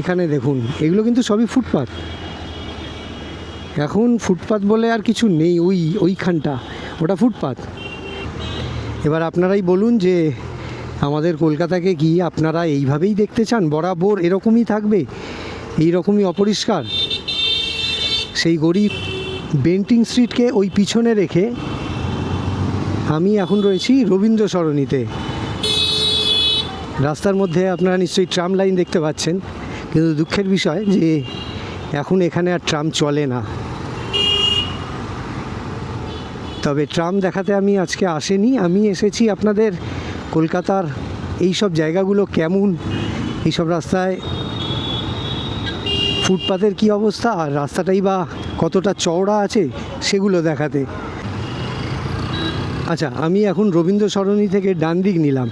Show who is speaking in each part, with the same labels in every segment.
Speaker 1: এখানে দেখুন, এগুলো কিন্তু সবই ফুটপাত। এখন ফুটপাত বলে আর কিছু নেই, ওইখানটা ওটা ফুটপাত। এবার আপনারাই বলুন যে আমাদের কলকাতাকে কি আপনারা এইভাবেই দেখতে চান? বরাবর এরকমই থাকবে, এই রকমই অপরিষ্কার? সেই গরিব বেন্টিং স্ট্রিটকে ওই পিছনে রেখে আমি এখন রয়েছি রবীন্দ্র সরণিতে। রাস্তার মধ্যে আপনারা নিশ্চয়ই ট্রাম লাইন দেখতে পাচ্ছেন, কিন্তু দুঃখের বিষয় যে এখন এখানে আর ট্রাম চলে না। তবে ট্রাম দেখাতে আমি আজকে আসিনি, আমি এসেছি আপনাদের কলকাতার এই সব জায়গাগুলো কেমন, এইসব রাস্তায় ফুটপাতের কি অবস্থা আর রাস্তাটাই বা কতটা চওড়া আছে সেগুলো দেখাতে। আচ্ছা, আমি এখন রবীন্দ্র সরণি থেকে ডান দিক নিলাম,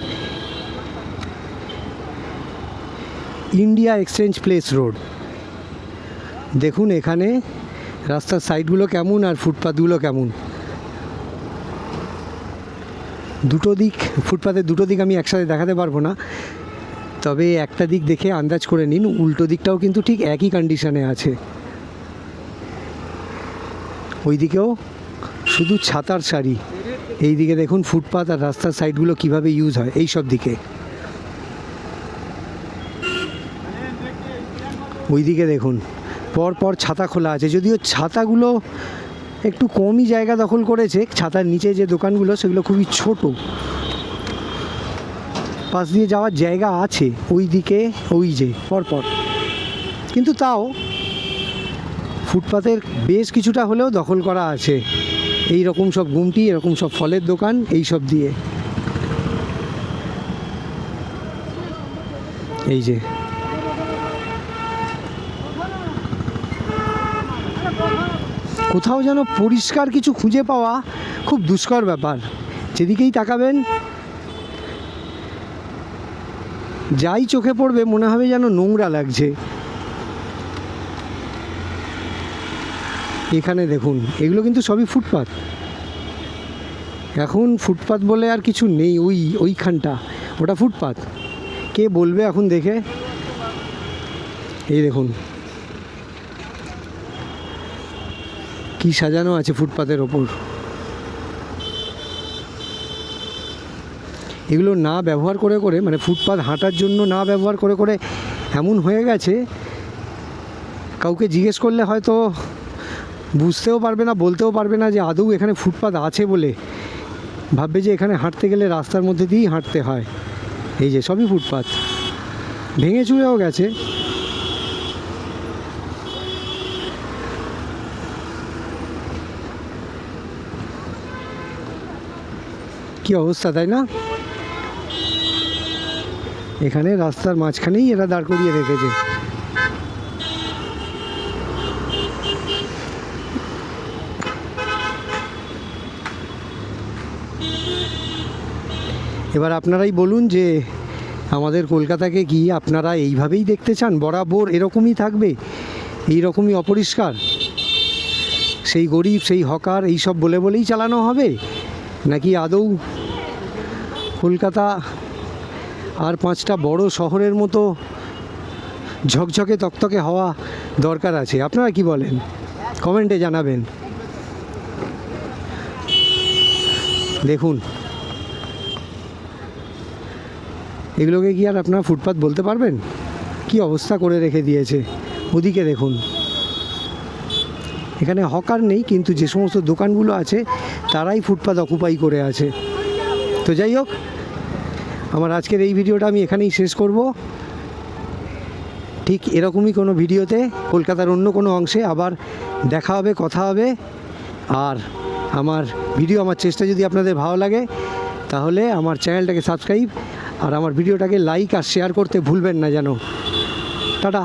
Speaker 1: ইন্ডিয়া এক্সচেঞ্জ প্লেস রোড। দেখুন এখানে রাস্তার সাইডগুলো কেমন আর ফুটপাতগুলো কেমন। দুটো দিক, ফুটপাতের দুটো দিক আমি একসাথে দেখাতে পারবো না, তবে একটা দিক দেখে আন্দাজ করে নিন, উল্টো দিকটাও কিন্তু ঠিক একই কন্ডিশনে আছে। ওই দিকেও শুধু ছাতার সারি, এই দিকে দেখুন ফুটপাত আর রাস্তার সাইডগুলো কিভাবে ইউজ হয় এই সব দিকে। ওই দিকে দেখুন পর পর ছাতা খোলা আছে, যদিও ছাতাগুলো একটু কমই জায়গা দখল করেছে। ছাতার নিচে যে দোকানগুলো সেগুলো খুবই ছোট, পাশ দিয়ে যাওয়ার জায়গা আছে ওই দিকে, ওই যে পরপর, কিন্তু তাও ফুটপাতের বেশ কিছুটা হলেও দখল করা আছে এই রকম সব গুমটি, এরকম সব ফলের দোকান এই সব দিয়ে। এই যে কোথাও যেন পরিষ্কার কিছু খুঁজে পাওয়া খুব দুষ্কর ব্যাপার। যেদিকেই তাকাবেন যাই চোখে পড়বে মনে হবে যেন নোংরা লাগছে। এখানে দেখুন, এগুলো কিন্তু সবই ফুটপাত। এখন ফুটপাত বলে আর কিছু নেই, ওইখানটা ওটা ফুটপাত। কে বলবে এখন দেখে? এই দেখুন কি সাজানো আছে ফুটপাতের ওপর। এগুলো না ব্যবহার করে করে, মানে ফুটপাত হাঁটার জন্য না ব্যবহার করে করে এমন হয়ে গেছে, কাউকে জিজ্ঞেস করলে হয়তো বুঝতেও পারবে না, বলতেও পারবে না যে আদৌ এখানে ফুটপাত আছে বলে। ভাববে যে এখানে হাঁটতে গেলে রাস্তার মধ্যে দিয়েই হাঁটতে হয়। এই যে সবই ফুটপাত, ভেঙে চুরেও গেছে। কি অবস্থা, তাই না? এখানে রাস্তার মাঝখানেই এরা দাঁড় করিয়ে রেখেছে। এবার আপনারাই বলুন যে আমাদের কলকাতাকে কি আপনারা এইভাবেই দেখতে চান? বরাবর এরকমই থাকবে, এই রকমই অপরিষ্কার? সেই গরিব, সেই হকার এই সব বলে বলেই চালানো হবে, নাকি আদৌ কলকাতা আর 5টা বড় শহরের মতো ঝকঝকে তকতকে হওয়া দরকার আছে? আপনারা কি বলেন? কমেন্টে জানাবেন। দেখুন এগুলোকে কি আর আপনারা ফুটপাত বলতে পারবেন? কি অবস্থা করে রেখে দিয়েছে। ওদিকে দেখুন, এখানে হকার নেই, কিন্তু যে সমস্ত দোকানগুলো আছে তারাই ফুটপাত অকুপাই করে আছে। তো যাই হোক, আমার আজকের এই ভিডিওটা আমি এখানেই শেষ করব। ঠিক এরকমই কোনো ভিডিওতে কলকাতার অন্য কোনো অংশে আবার দেখা হবে, কথা হবে। আর আমার ভিডিও, আমার চেষ্টা যদি আপনাদের ভালো লাগে তাহলে আমার চ্যানেলটাকে সাবস্ক্রাইব আর আমার ভিডিওটাকে লাইক আর শেয়ার করতে ভুলবেন না যেন। টাটা।